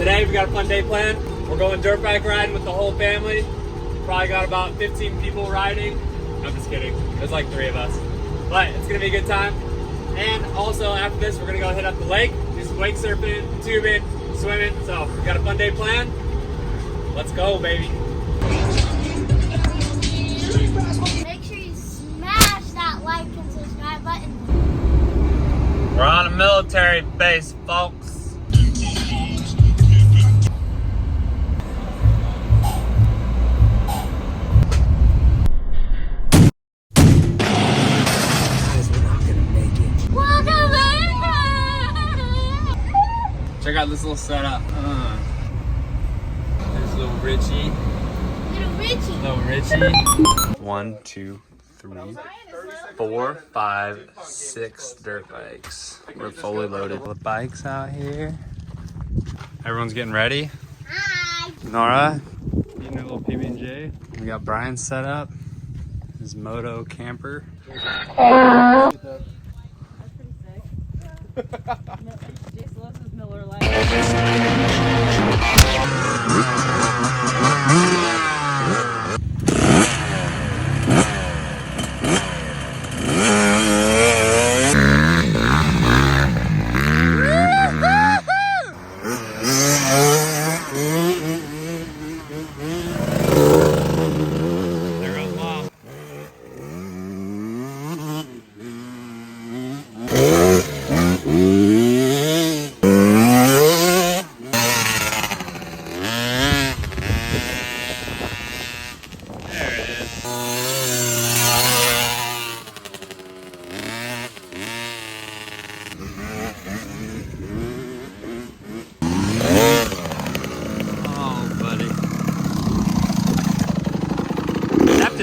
today we got a fun day planned. We're going dirt bike riding with the whole family. Probably got about 15 people riding. I'm just kidding. There's like 3 of us. But it's gonna be a good time. And also after this, we're gonna go hit up the lake, do some wake surfing, tubing, swimming. So we got a fun day planned. Let's go, baby. Make sure you smash that like and subscribe button. We're on a military base, folks. Check out this little setup. There's little Richie. Little Richie. 1, 2, 3, 4, 5, 6 dirt bikes. We're fully loaded. The bikes out here. Everyone's getting ready. Hi. Nora, eating a little PB&J. We got Brian set up. His moto camper. That's pretty sick. Jason loves his Miller Lite.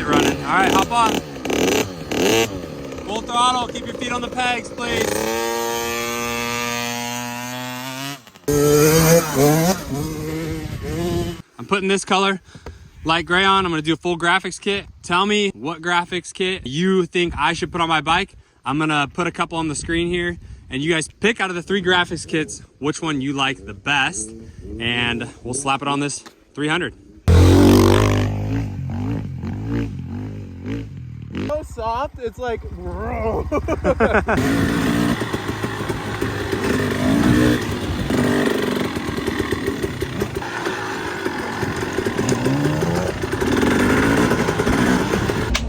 Running. All right, hop on. Full throttle. Keep your feet on the pegs, please. I'm putting this color light gray on. I'm gonna do a full graphics kit. Tell me what graphics kit you think I should put on my bike. I'm gonna put a couple on the screen here, and you guys pick out of the 3 graphics kits which one you like the best, and we'll slap it on this 300. So soft, it's like, bro.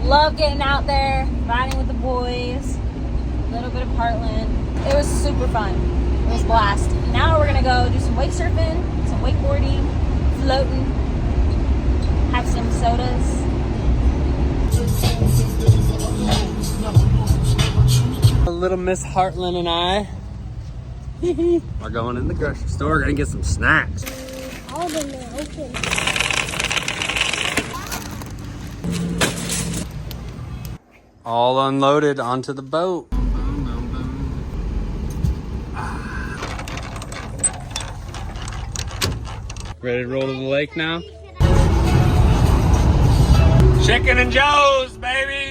Love getting out there, riding with the boys, a little bit of Heartland. It was super fun. It was a blast. Now we're gonna go do some wake surfing, some wakeboarding, floating, have some sodas. Little Miss Heartland and I are going in the grocery store. We're gonna get some snacks. All of them are open. All unloaded onto the boat. Ready to roll to the lake now? Chicken and Joe's, baby!